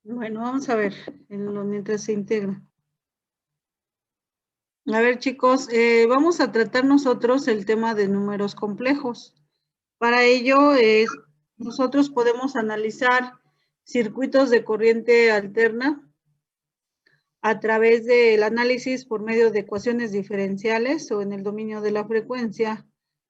Bueno, vamos a ver mientras se integra. A ver, chicos, vamos a tratar nosotros el tema de números complejos. Para ello, nosotros podemos analizar circuitos de corriente alterna a través del análisis por medio de ecuaciones diferenciales o en el dominio de la frecuencia,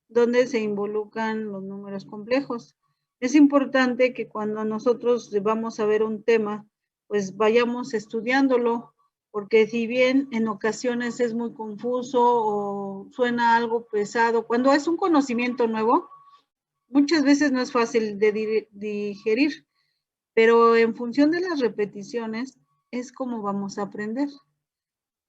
donde se involucran los números complejos. Es importante que cuando nosotros vamos a ver un tema, pues vayamos estudiándolo, porque si bien en ocasiones es muy confuso o suena algo pesado, cuando es un conocimiento nuevo, muchas veces no es fácil de digerir, pero en función de las repeticiones es como vamos a aprender.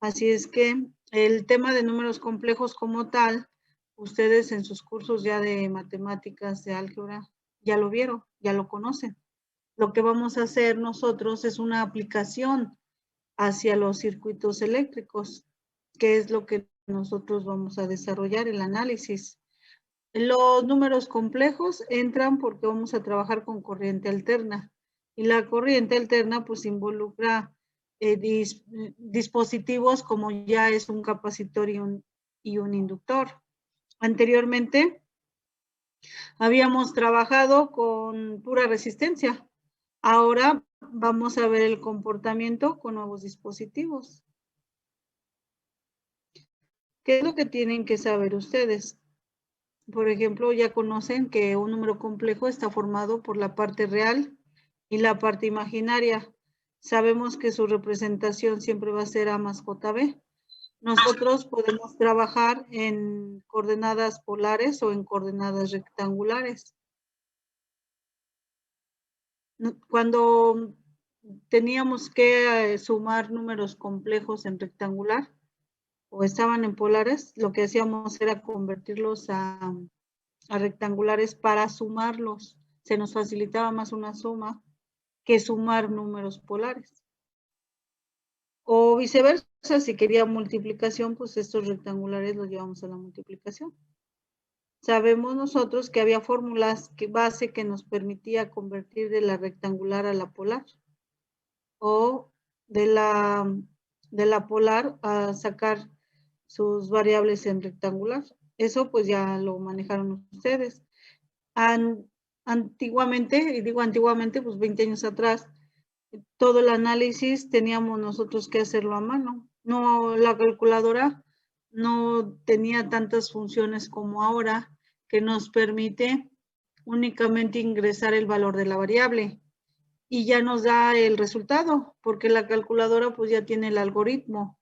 Así es que el tema de números complejos como tal, ustedes en sus cursos ya de matemáticas, de álgebra, ya lo vieron, ya lo conocen. Lo que vamos a hacer nosotros es una aplicación hacia los circuitos eléctricos, que es lo que nosotros vamos a desarrollar, el análisis. Los números complejos entran porque vamos a trabajar con corriente alterna. Y la corriente alterna pues involucra dispositivos como ya es un capacitor y un inductor. Anteriormente habíamos trabajado con pura resistencia. Ahora vamos a ver el comportamiento con nuevos dispositivos. ¿Qué es lo que tienen que saber ustedes? Por ejemplo, ya conocen que un número complejo está formado por la parte real y la parte imaginaria. Sabemos que su representación siempre va a ser A más JB. Nosotros podemos trabajar en coordenadas polares o en coordenadas rectangulares. Cuando teníamos que sumar números complejos en rectangular o estaban en polares, lo que hacíamos era convertirlos a rectangulares para sumarlos. Se nos facilitaba más una suma que sumar números polares. O viceversa, si quería multiplicación, pues estos rectangulares los llevamos a la multiplicación. Sabemos nosotros que había fórmulas base que nos permitía convertir de la rectangular a la polar o de la polar a sacar sus variables en rectangular. Eso pues ya lo manejaron ustedes. Antiguamente, y digo antiguamente, pues 20 años atrás, todo el análisis teníamos nosotros que hacerlo a mano. No, la calculadora no tenía tantas funciones como ahora, que nos permite únicamente ingresar el valor de la variable y ya nos da el resultado, porque la calculadora pues ya tiene el algoritmo.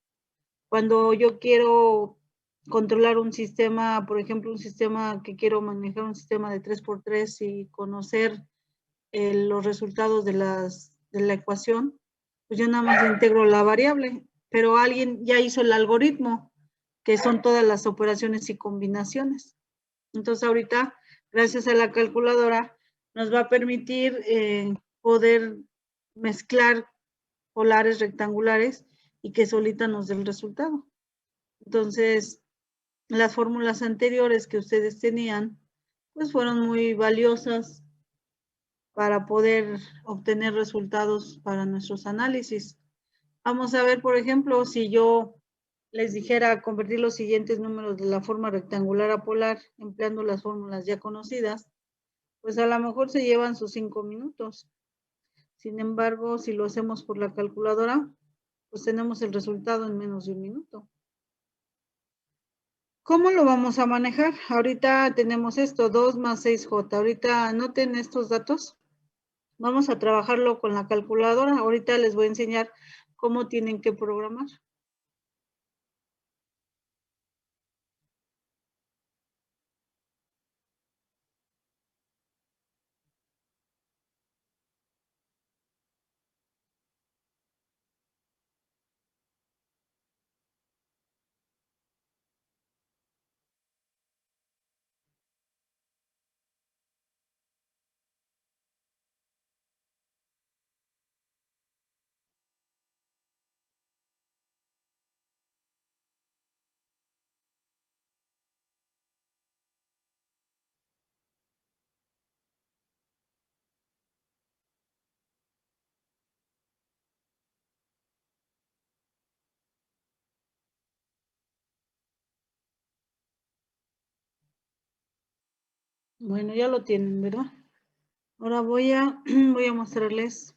Cuando yo quiero controlar un sistema, por ejemplo, un sistema que quiero manejar, un sistema de 3x3 y conocer los resultados de la ecuación, pues yo nada más integro la variable, pero alguien ya hizo el algoritmo, que son todas las operaciones y combinaciones. Entonces ahorita, gracias a la calculadora, nos va a permitir poder mezclar polares rectangulares y que solita nos dé el resultado. Entonces, las fórmulas anteriores que ustedes tenían, pues fueron muy valiosas para poder obtener resultados para nuestros análisis. Vamos a ver, por ejemplo, si yo les dijera convertir los siguientes números de la forma rectangular a polar, empleando las fórmulas ya conocidas, pues a lo mejor se llevan sus 5 minutos. Sin embargo, si lo hacemos por la calculadora, pues tenemos el resultado en menos de un minuto. ¿Cómo lo vamos a manejar? Ahorita tenemos esto, 2 más 6J. Ahorita anoten estos datos. Vamos a trabajarlo con la calculadora. Ahorita les voy a enseñar cómo tienen que programar. Bueno, ya lo tienen, ¿verdad? Ahora voy a mostrarles.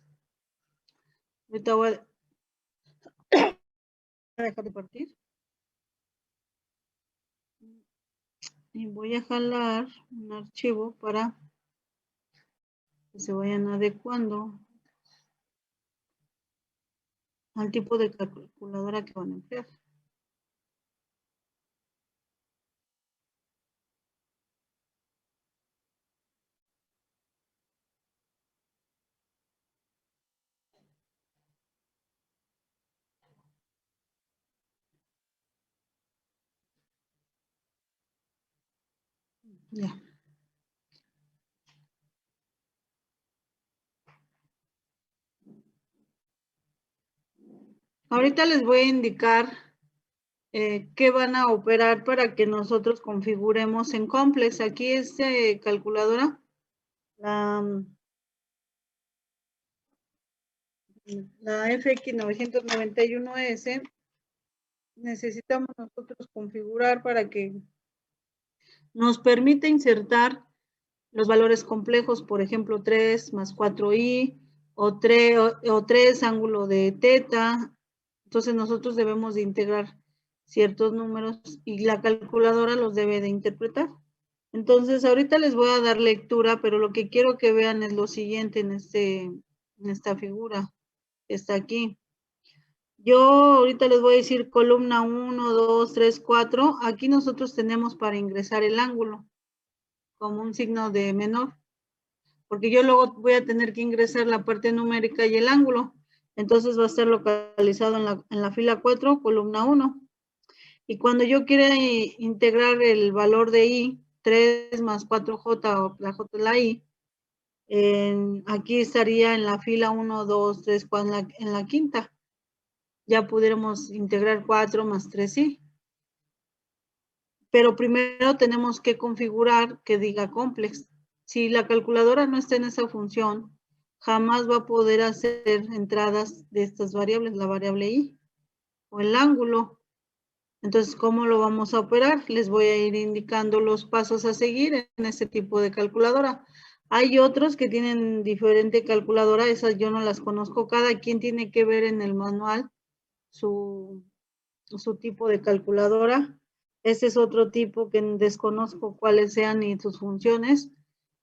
Ahorita voy a dejar de partir. Y voy a jalar un archivo para que se vayan adecuando al tipo de calculadora que van a emplear. Ya. Ahorita les voy a indicar qué van a operar para que nosotros configuremos en Complex. Aquí esta calculadora, la FX991S, necesitamos nosotros configurar para que nos permita insertar los valores complejos, por ejemplo, 3 más 4i o 3 ángulo de teta. Entonces nosotros debemos de integrar ciertos números y la calculadora los debe de interpretar. Entonces ahorita les voy a dar lectura, pero lo que quiero que vean es lo siguiente en esta figura que está aquí. Yo ahorita les voy a decir columna 1, 2, 3, 4. Aquí nosotros tenemos para ingresar el ángulo como un signo de menor, porque yo luego voy a tener que ingresar la parte numérica y el ángulo. Entonces va a estar localizado en la fila 4, columna 1. Y cuando yo quiera integrar el valor de i, 3 más 4j o la j la i, aquí estaría en la fila 1, 2, 3, 4, en la quinta. Ya pudiéramos integrar 4 más 3i. Pero primero tenemos que configurar que diga complex. Si la calculadora no está en esa función, jamás va a poder hacer entradas de estas variables, la variable i o el ángulo. Entonces, ¿cómo lo vamos a operar? Les voy a ir indicando los pasos a seguir en este tipo de calculadora. Hay otros que tienen diferente calculadora, esas yo no las conozco. Cada quien tiene que ver en el manual su tipo de calculadora. Este es otro tipo que desconozco cuáles sean ni sus funciones.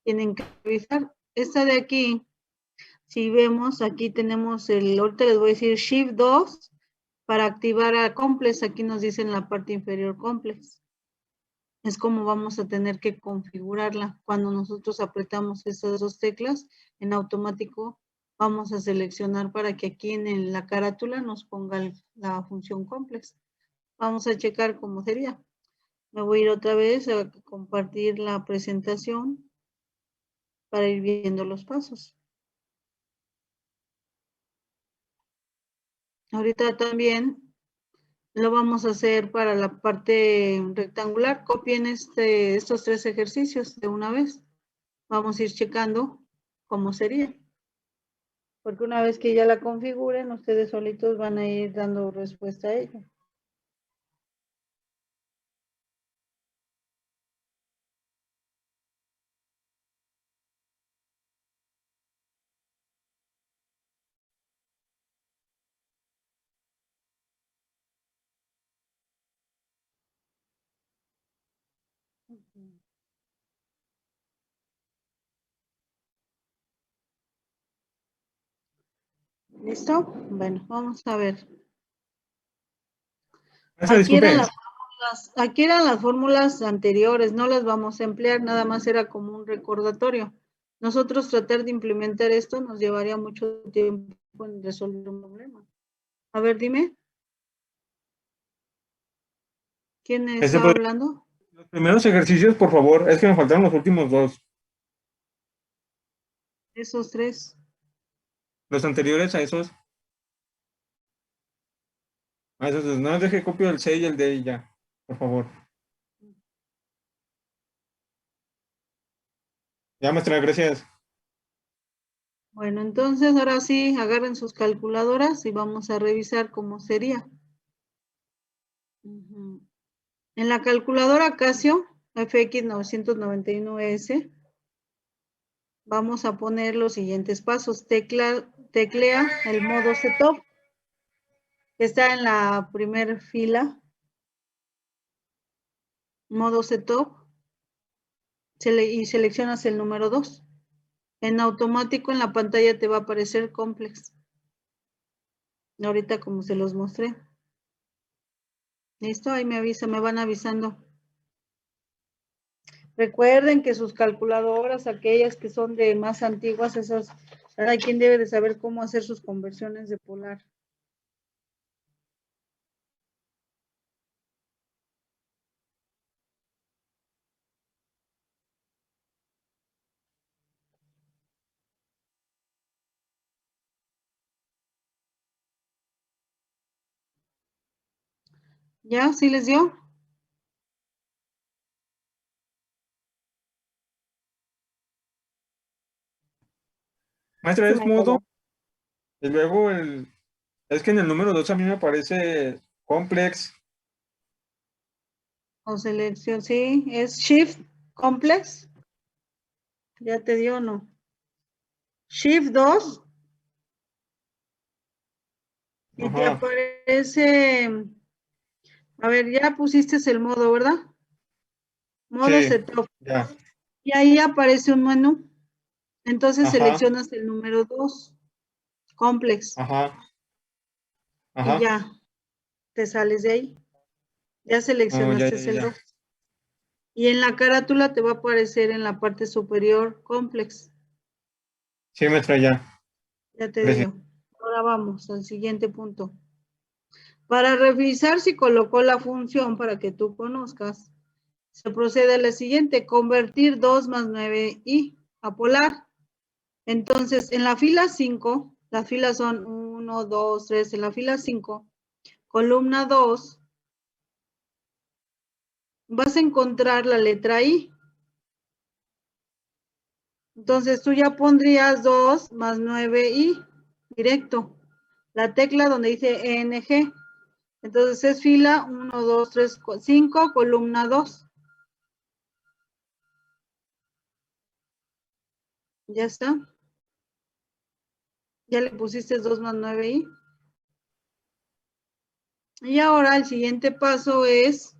Tienen que revisar. Esta de aquí, si vemos, aquí tenemos ahorita les voy a decir Shift 2 para activar a Complex. Aquí nos dice en la parte inferior Complex. Es como vamos a tener que configurarla. Cuando nosotros apretamos esas dos teclas, en automático vamos a seleccionar para que aquí en la carátula nos ponga la función Complex. Vamos a checar cómo sería. Me voy a ir otra vez a compartir la presentación para ir viendo los pasos. Ahorita también lo vamos a hacer para la parte rectangular. Copien estos 3 ejercicios de una vez. Vamos a ir checando cómo sería. Porque una vez que ya la configuren, ustedes solitos van a ir dando respuesta a ello. ¿Listo? Bueno, vamos a ver. Aquí eran las fórmulas anteriores, no las vamos a emplear, nada más era como un recordatorio. Nosotros tratar de implementar esto nos llevaría mucho tiempo en resolver un problema. A ver, dime. ¿Quién está hablando? Los primeros ejercicios, por favor, es que me faltaron los últimos dos. Esos 3. Los anteriores a esos. A esos dos. No deje copio del C y el D y ya, por favor. Ya, maestra, gracias. Bueno, entonces ahora sí, agarren sus calculadoras y vamos a revisar cómo sería. En la calculadora Casio, FX 991S. Vamos a poner los siguientes pasos. Teclea el modo setup, que está en la primera fila. Modo setup. Y seleccionas el número 2. En automático en la pantalla te va a aparecer complex. Ahorita como se los mostré. Listo, ahí me avisa, me van avisando. Recuerden que sus calculadoras, aquellas que son de más antiguas, esas, cada quien debe de saber cómo hacer sus conversiones de polar. ¿Ya? ¿Sí les dio? Maestra, es modo, y luego es que en el número 2 a mí me aparece complex. O selección, sí, es Shift Complex. Ya te dio, ¿no? Shift 2. Y te Ajá, aparece, a ver, ya pusiste el modo, ¿verdad? Modo sí, setup. ya, Y ahí aparece un menú. Entonces ajá, seleccionas el número 2, Complex. ajá, Y ajá. ya, te sales de ahí. Ya Oh, ya, seleccionaste ya, el ya. 2. Y en la carátula te va a aparecer en la parte superior Complex. Sí, maestra, ya. Ya te Gracias. dio. Ahora vamos al siguiente punto. Para revisar si colocó la función para que tú conozcas, se procede a la siguiente, convertir 2 más 9i a polar. Entonces, en la fila 5, las filas son 1, 2, 3, en la fila 5, columna 2, vas a encontrar la letra I. Entonces, tú ya pondrías 2 más 9i, directo. La tecla donde dice ENG. Entonces, es fila 1, 2, 3, 5, columna 2. Ya está. Ya le pusiste 2 más 9i. Y ahora el siguiente paso es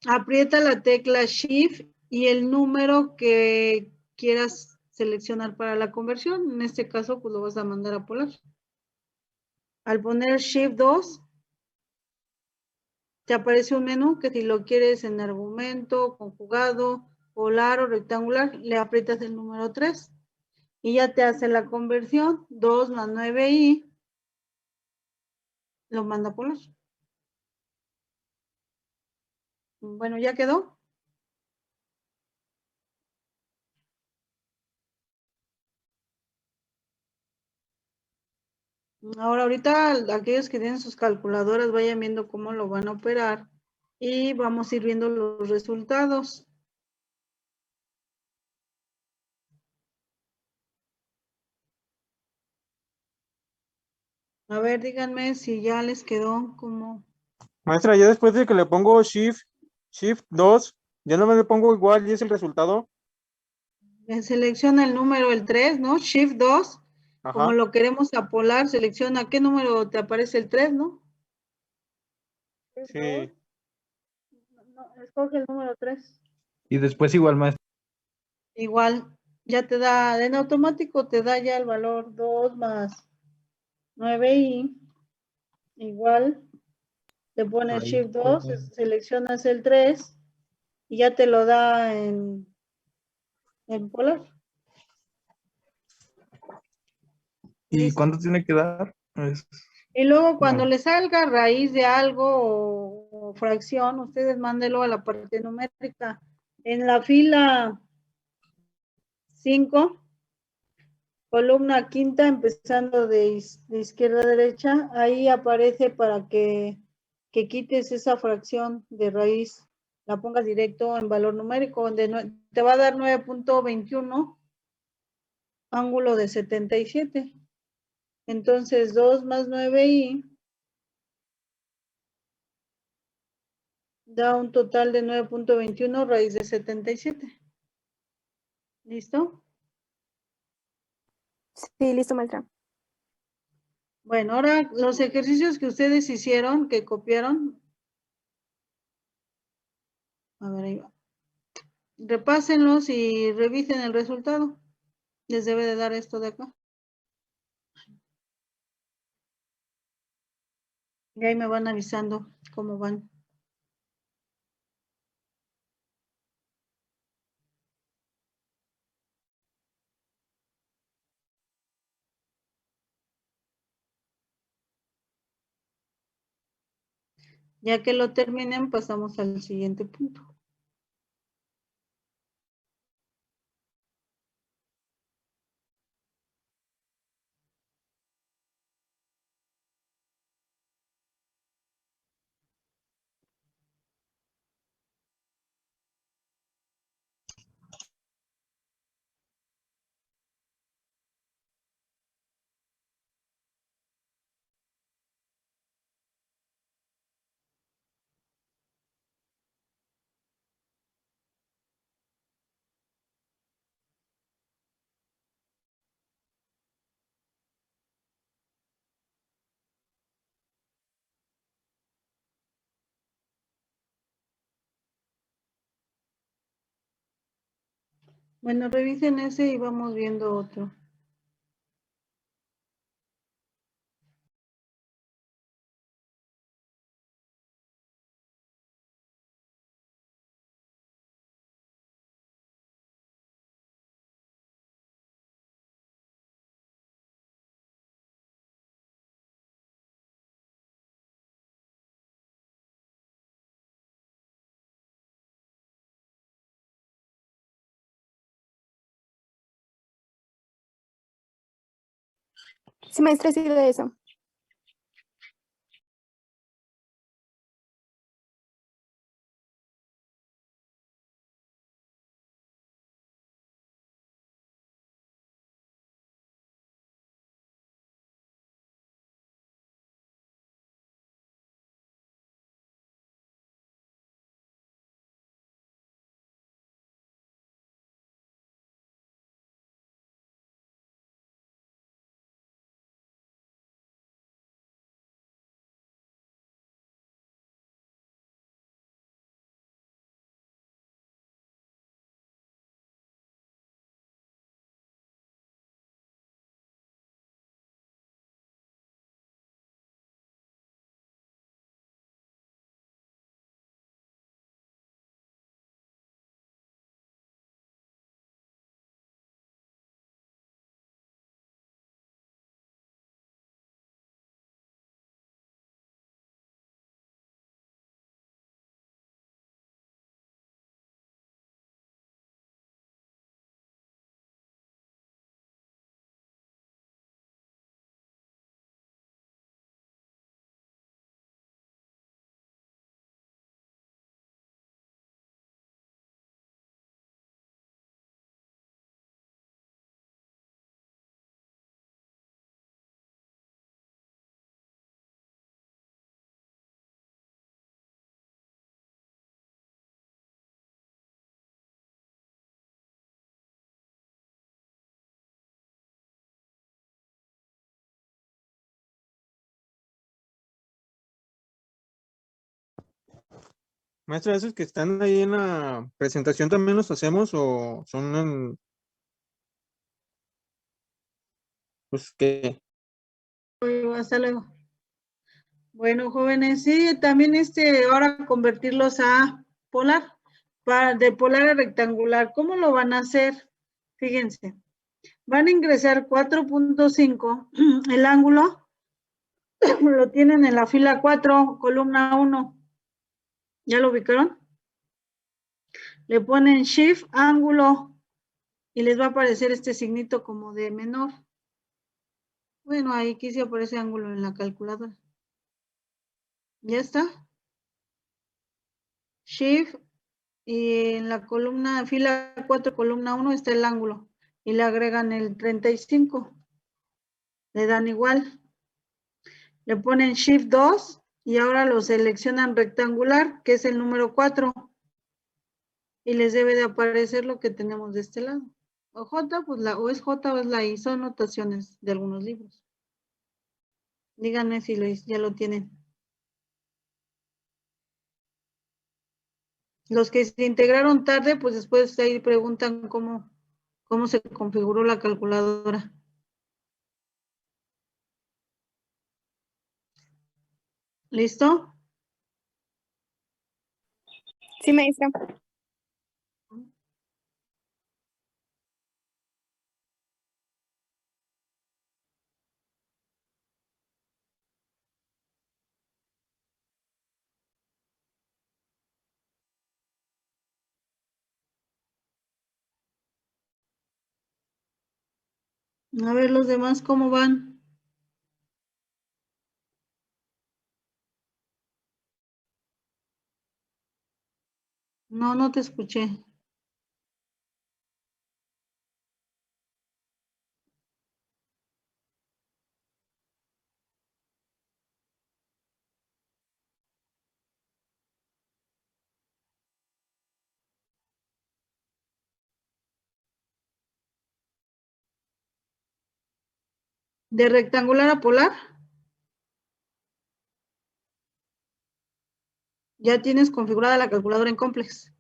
aprieta la tecla Shift y el número que quieras seleccionar para la conversión. En este caso, pues lo vas a mandar a polar. Al poner Shift 2, te aparece un menú que si lo quieres en argumento, conjugado, polar o rectangular, le aprietas el número 3 y ya te hace la conversión. 2 más 9i lo manda a polar. Bueno, ya quedó. Ahora, ahorita aquellos que tienen sus calculadoras vayan viendo cómo lo van a operar y vamos a ir viendo los resultados. A ver, díganme si ya les quedó como... Maestra, ya después de que le pongo Shift 2, ya no me le pongo igual y es el resultado. Selecciona el número, el 3, ¿no? Shift 2. Como Ajá, lo queremos a polar, selecciona qué número te aparece el 3, ¿no? Shift 2. sí. No, escoge el número 3. Y después igual, maestra. Igual, ya te da, en automático te da ya el valor 2 más 9i, igual, le pones Ahí. Shift 2, seleccionas el 3 y ya te lo da en polar. ¿Y Listo. cuánto tiene que dar? Y luego cuando No. le salga raíz de algo o fracción, ustedes mándenlo a la parte numérica. En la fila 5, columna quinta, empezando de izquierda a derecha, ahí aparece para que quites esa fracción de raíz, la pongas directo en valor numérico, donde te va a dar 9.21, ángulo de 77. Entonces 2 más 9i Da un total de 9.21 raíz de 77. ¿Listo? Sí, listo, maestra. Bueno, ahora los ejercicios que ustedes hicieron, que copiaron. A ver, ahí va. Repásenlos y revisen el resultado. Les debe de dar esto de acá. Y ahí me van avisando cómo van. Ya que lo terminen, pasamos al siguiente punto. Bueno, revisen ese y vamos viendo otro. Sí, maestra, sí de eso. Maestra, ¿esos que están ahí en la presentación también los hacemos o son en, pues qué? Hasta luego. Bueno, jóvenes, sí, también ahora convertirlos a polar, de polar a rectangular. ¿Cómo lo van a hacer? Fíjense, van a ingresar 4.5, el ángulo lo tienen en la fila 4, columna 1. ¿Ya lo ubicaron? Le ponen shift, ángulo, y les va a aparecer este signito como de menor. Bueno, ahí aquí sí aparece ángulo en la calculadora. ¿Ya está? Shift, y en la columna, fila 4, columna 1 está el ángulo. Y le agregan el 35. Le dan igual. Le ponen shift 2, Y ahora lo seleccionan rectangular, que es el número 4. Y les debe de aparecer lo que tenemos de este lado. O J, pues o es J o es la I, son notaciones de algunos libros. Díganme si ya lo tienen. Los que se integraron tarde, pues después ahí preguntan cómo se configuró la calculadora. ¿Listo? Sí, maestra. A ver los demás, ¿cómo van? No, no te escuché. ¿De rectangular a polar? Ya tienes configurada la calculadora en Complex.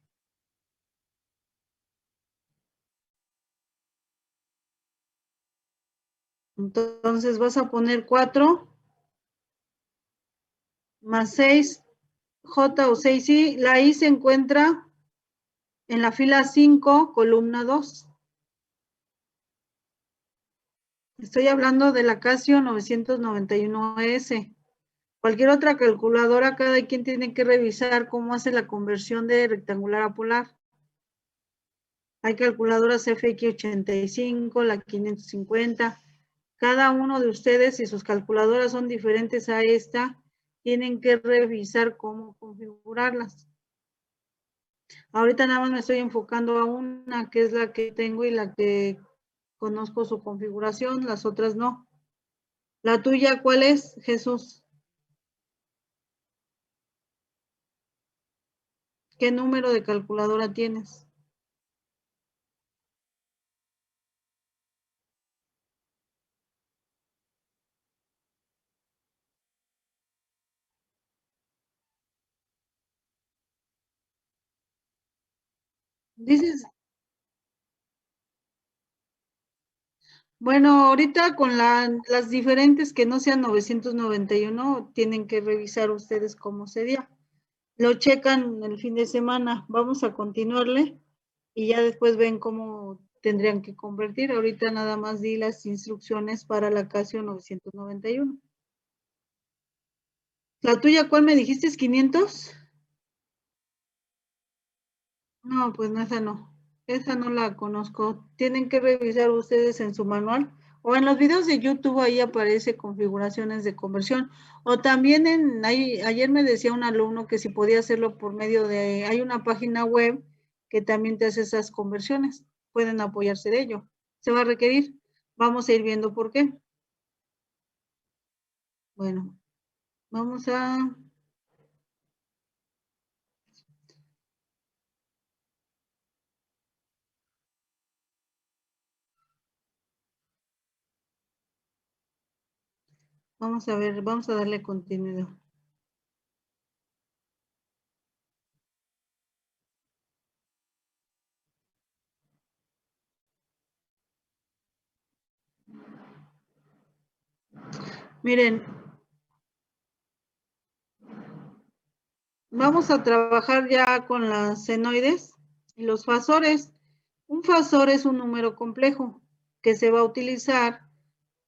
Entonces vas a poner 4 más 6, J o 6I. La I se encuentra en la fila 5, columna 2. Estoy hablando de la Casio 991S. Cualquier otra calculadora, cada quien tiene que revisar cómo hace la conversión de rectangular a polar. Hay calculadoras FX85, la 550. Cada uno de ustedes, si sus calculadoras son diferentes a esta, tienen que revisar cómo configurarlas. Ahorita nada más me estoy enfocando a una, que es la que tengo y la que conozco su configuración, las otras no. ¿La tuya cuál es, Jesús? ¿Qué número de calculadora tienes? Dices, bueno, ahorita con las diferentes que no sean 991, tienen que revisar ustedes cómo sería. Lo checan el fin de semana. Vamos a continuarle y ya después ven cómo tendrían que convertir. Ahorita nada más di las instrucciones para la Casio 991. ¿La tuya cuál me dijiste? ¿Es 500? No, pues no, esa no. Esa no la conozco. Tienen que revisar ustedes en su manual o en los videos de YouTube, ahí aparece configuraciones de conversión. O también ayer me decía un alumno que si podía hacerlo por medio de, hay una página web que también te hace esas conversiones. Pueden apoyarse de ello. Se va a requerir. Vamos a ir viendo por qué. Bueno, vamos a... Vamos a ver, vamos a darle continuidad. Miren, vamos a trabajar ya con las senoides y los fasores. Un fasor es un número complejo que se va a utilizar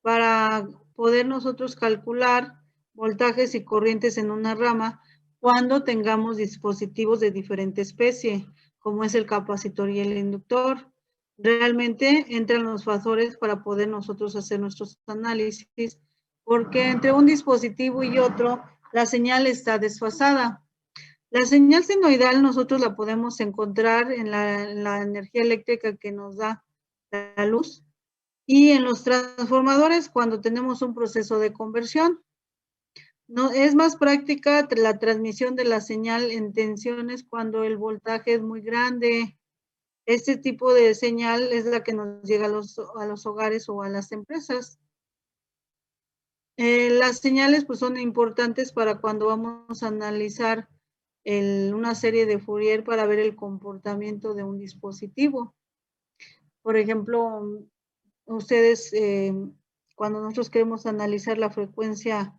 para poder nosotros calcular voltajes y corrientes en una rama cuando tengamos dispositivos de diferente especie, como es el capacitor y el inductor. Realmente entran los fasores para poder nosotros hacer nuestros análisis, porque entre un dispositivo y otro la señal está desfasada. La señal senoidal nosotros la podemos encontrar en la energía eléctrica que nos da la luz y en los transformadores cuando tenemos un proceso de conversión. No, es más práctica la transmisión de la señal en tensiones cuando el voltaje es muy grande. Este tipo de señal es la que nos llega a los hogares o a las empresas. Las señales pues son importantes para cuando vamos a analizar una serie de Fourier para ver el comportamiento de un dispositivo. Por ejemplo, ustedes, cuando nosotros queremos analizar la frecuencia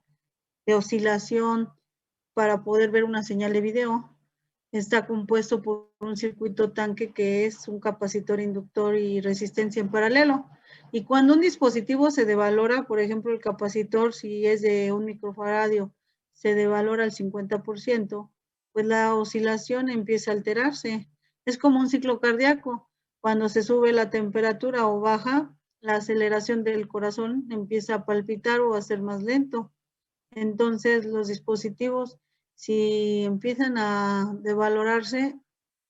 de oscilación para poder ver una señal de video, está compuesto por un circuito tanque que es un capacitor, inductor y resistencia en paralelo. Y cuando un dispositivo se devalora, por ejemplo, el capacitor, si es de 1 microfaradio, se devalora al 50%, pues la oscilación empieza a alterarse. Es como un ciclo cardíaco. Cuando se sube la temperatura o baja, la aceleración del corazón empieza a palpitar o a ser más lento. Entonces, los dispositivos, si empiezan a devalorarse,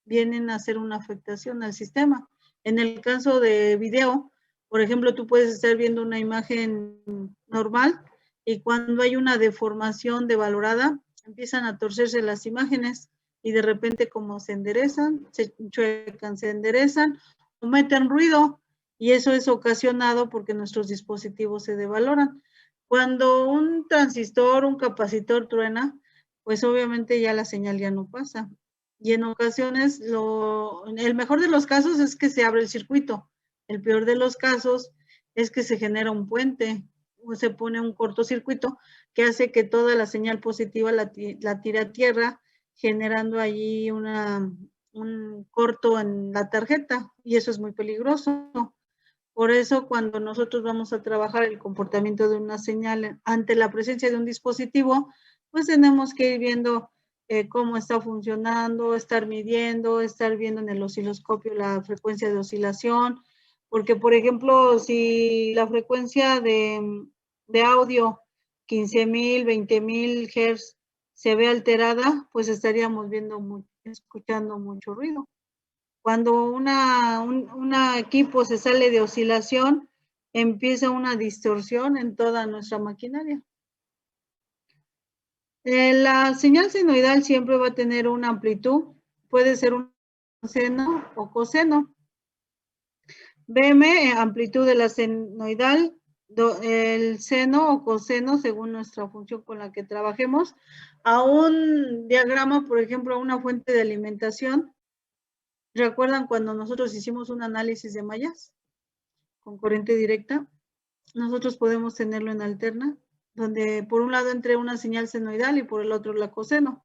vienen a hacer una afectación al sistema. En el caso de video, por ejemplo, tú puedes estar viendo una imagen normal y cuando hay una deformación devalorada, empiezan a torcerse las imágenes y de repente como se enderezan, se chuecan, se enderezan o meten ruido y eso es ocasionado porque nuestros dispositivos se devaloran. Cuando un transistor, un capacitor truena, pues obviamente ya la señal ya no pasa. Y en ocasiones, el mejor de los casos es que se abre el circuito. El peor de los casos es que se genera un puente o se pone un cortocircuito que hace que toda la señal positiva la tire a tierra, generando allí un corto en la tarjeta y eso es muy peligroso. Por eso, cuando nosotros vamos a trabajar el comportamiento de una señal ante la presencia de un dispositivo, pues tenemos que ir viendo cómo está funcionando, estar midiendo, estar viendo en el osciloscopio la frecuencia de oscilación, porque, por ejemplo, si la frecuencia de audio 15,000, 20,000 Hz se ve alterada, pues estaríamos escuchando mucho ruido. Cuando un equipo se sale de oscilación, empieza una distorsión en toda nuestra maquinaria. La señal senoidal siempre va a tener una amplitud, puede ser un seno o coseno. BM, amplitud de la senoidal, el seno o coseno según nuestra función con la que trabajemos. A un diagrama, por ejemplo, a una fuente de alimentación. ¿Recuerdan cuando nosotros hicimos un análisis de mallas con corriente directa? Nosotros podemos tenerlo en alterna, donde por un lado entre una señal senoidal y por el otro la coseno.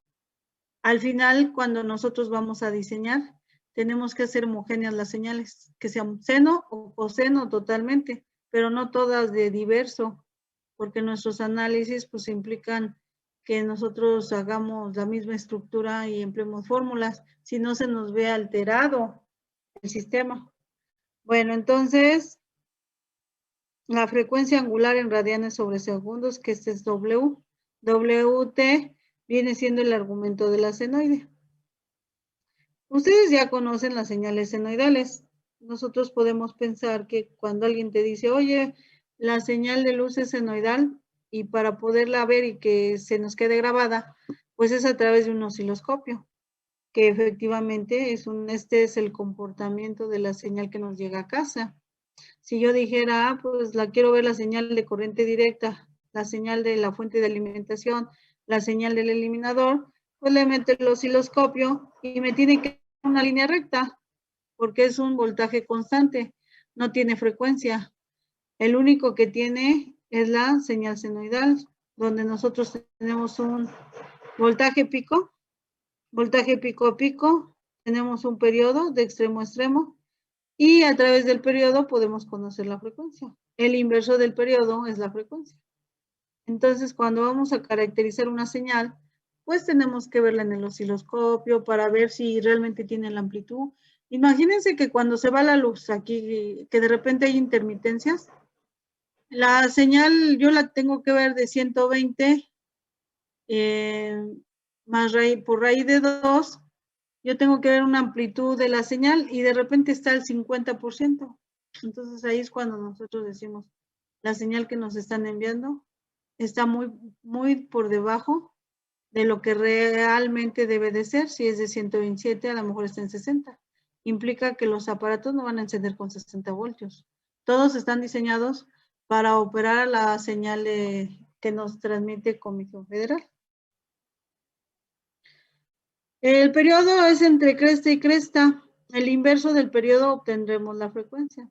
Al final, cuando nosotros vamos a diseñar, tenemos que hacer homogéneas las señales, que sean seno o coseno totalmente, pero no todas de diverso, porque nuestros análisis pues implican que nosotros hagamos la misma estructura y empleemos fórmulas, si no se nos ve alterado el sistema. Bueno, entonces, la frecuencia angular en radianes sobre segundos, que este es W, WT, viene siendo el argumento de la senoide. Ustedes ya conocen las señales senoidales. Nosotros podemos pensar que cuando alguien te dice, oye, la señal de luz es senoidal, y para poderla ver y que se nos quede grabada, pues es a través de un osciloscopio, que efectivamente este es el comportamiento de la señal que nos llega a casa. Si yo dijera, pues la quiero ver la señal de corriente directa, la señal de la fuente de alimentación, la señal del eliminador, pues le meto el osciloscopio y me tiene que dar una línea recta, porque es un voltaje constante, no tiene frecuencia. El único que tiene es la señal senoidal, donde nosotros tenemos un voltaje pico a pico, tenemos un periodo de extremo a extremo, y a través del periodo podemos conocer la frecuencia. El inverso del periodo es la frecuencia. Entonces, cuando vamos a caracterizar una señal, pues tenemos que verla en el osciloscopio para ver si realmente tiene la amplitud. Imagínense que cuando se va la luz aquí, que de repente hay intermitencias, la señal yo la tengo que ver de 120 por raíz de 2, yo tengo que ver una amplitud de la señal y de repente está al 50%. Entonces ahí es cuando nosotros decimos, la señal que nos están enviando está muy por debajo de lo que realmente debe de ser. Si es de 127, a lo mejor está en 60. Implica que los aparatos no van a encender con 60 voltios. Todos están diseñados para operar la señal que nos transmite Comisión Federal. El periodo es entre cresta y cresta. El inverso del periodo obtendremos la frecuencia.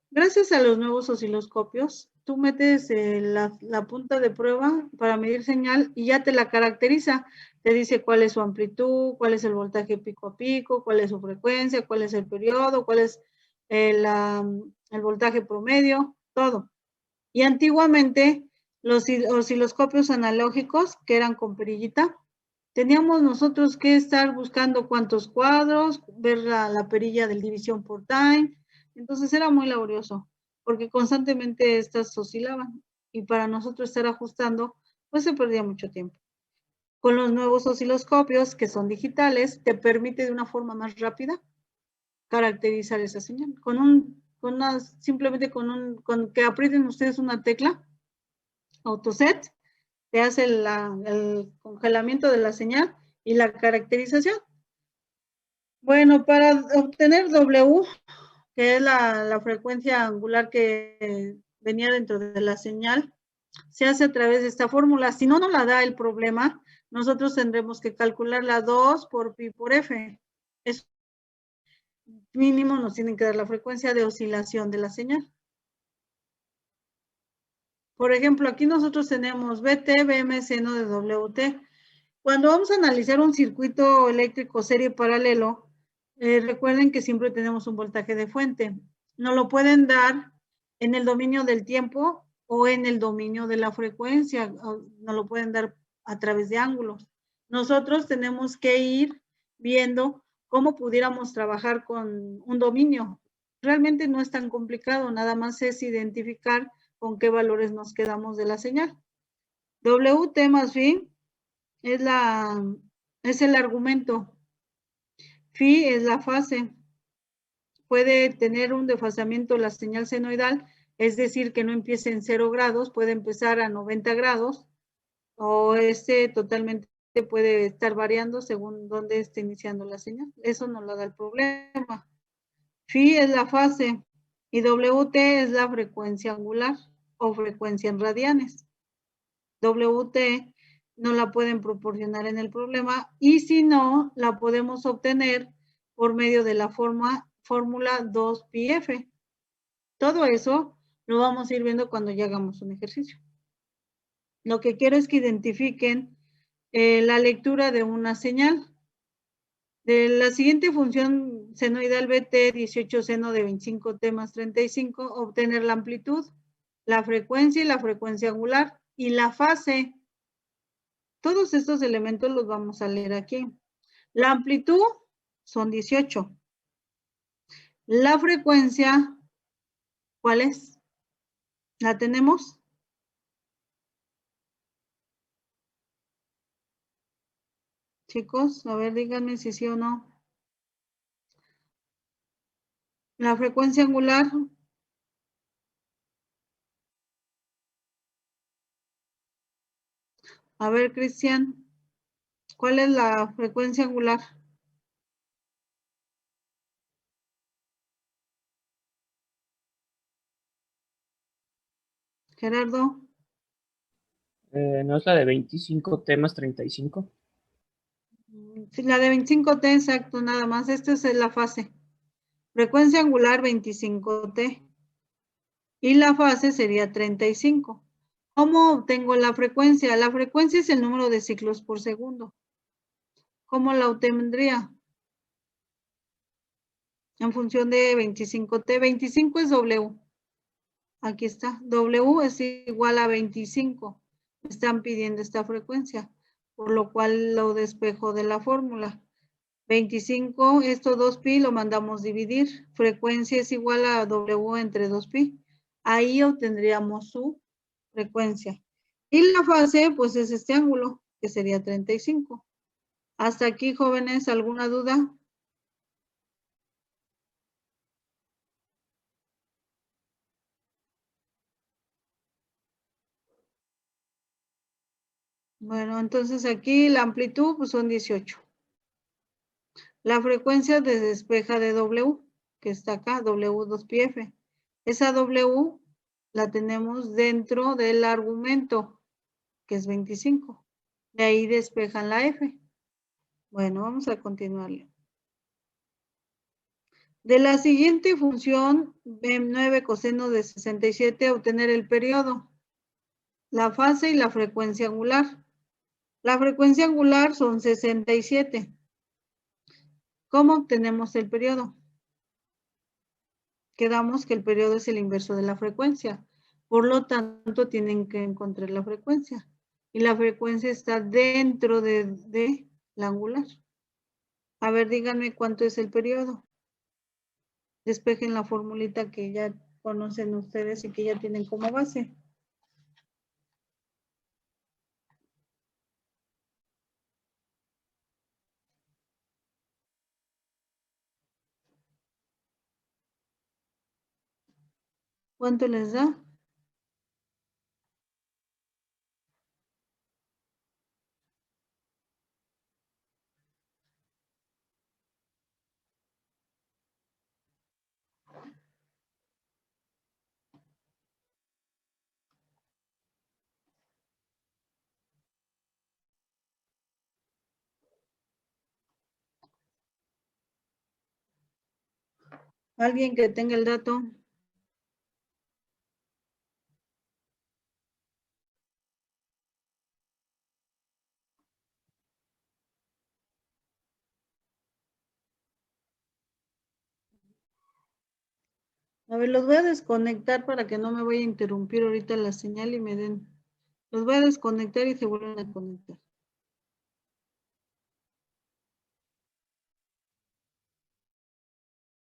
Gracias a los nuevos osciloscopios, tú metes la punta de prueba para medir señal y ya te la caracteriza. Te dice cuál es su amplitud, cuál es el voltaje pico a pico, cuál es su frecuencia, cuál es el periodo, cuál es el voltaje promedio, todo. Y antiguamente los osciloscopios analógicos, que eran con perillita, teníamos nosotros que estar buscando cuántos cuadros, ver la perilla del división por time. Entonces era muy laborioso, porque constantemente estas oscilaban y para nosotros estar ajustando, pues se perdía mucho tiempo. Con los nuevos osciloscopios, que son digitales, te permite de una forma más rápida caracterizar esa señal. Simplemente con que aprieten ustedes una tecla, autoset, te hace el congelamiento de la señal y la caracterización. Bueno, para obtener W, que es la frecuencia angular que venía dentro de la señal, se hace a través de esta fórmula. Si no nos la da el problema, nosotros tendremos que calcular la 2 por pi por f. Es mínimo, nos tienen que dar la frecuencia de oscilación de la señal. Por ejemplo, aquí nosotros tenemos BT, BM, seno de WT. Cuando vamos a analizar un circuito eléctrico serie paralelo, recuerden que siempre tenemos un voltaje de fuente. Nos lo pueden dar en el dominio del tiempo o en el dominio de la frecuencia. Nos lo pueden dar a través de ángulos. Nosotros tenemos que ir viendo cómo pudiéramos trabajar con un dominio. Realmente no es tan complicado, nada más es identificar con qué valores nos quedamos de la señal. WT más phi es el argumento. Phi es la fase. Puede tener un desfasamiento la señal senoidal, es decir, que no empiece en 0 grados, puede empezar a 90 grados, o totalmente puede estar variando según dónde esté iniciando la señal. Eso no lo da el problema. Phi es la fase y WT es la frecuencia angular o frecuencia en radianes. WT no la pueden proporcionar en el problema y si no, la podemos obtener por medio de la fórmula 2πf. Todo eso lo vamos a ir viendo cuando ya hagamos un ejercicio. Lo que quiero es que identifiquen la lectura de una señal. De la siguiente función senoidal BT, 18 seno de 25T más 35, obtener la amplitud, la frecuencia y la frecuencia angular y la fase. Todos estos elementos los vamos a leer aquí. La amplitud son 18. La frecuencia, ¿cuál es? ¿La tenemos? Chicos, a ver, díganme si sí o no. La frecuencia angular. A ver, Cristian, ¿cuál es la frecuencia angular? Gerardo. ¿No es la de 25T más 35? Sí, la de 25T, exacto, nada más. Esta es la fase. Frecuencia angular 25T. Y la fase sería 35. ¿Cómo obtengo la frecuencia? La frecuencia es el número de ciclos por segundo. ¿Cómo la obtendría? En función de 25T. 25 es W. Aquí está. W es igual a 25. Están pidiendo esta frecuencia, por lo cual lo despejo de la fórmula. 25, esto 2pi lo mandamos dividir. Frecuencia es igual a W entre 2pi. Ahí obtendríamos su frecuencia. Y la fase, pues es este ángulo, que sería 35. Hasta aquí, jóvenes, ¿alguna duda? Bueno, entonces aquí la amplitud pues son 18. La frecuencia de despeja de W, que está acá, W2PF. Esa W la tenemos dentro del argumento, que es 25. De ahí despejan la F. Bueno, vamos a continuarle. De la siguiente función, B9 coseno de 67, obtener el periodo, la fase y la frecuencia angular. La frecuencia angular son 67. ¿Cómo obtenemos el periodo? Quedamos que el periodo es el inverso de la frecuencia. Por lo tanto, tienen que encontrar la frecuencia. Y la frecuencia está dentro de la angular. A ver, díganme cuánto es el periodo. Despejen la formulita que ya conocen ustedes y que ya tienen como base. ¿Cuánto les da? ¿Alguien que tenga el dato? A ver, los voy a desconectar para que no me vaya a interrumpir ahorita la señal y me den. Los voy a desconectar y se vuelven a conectar.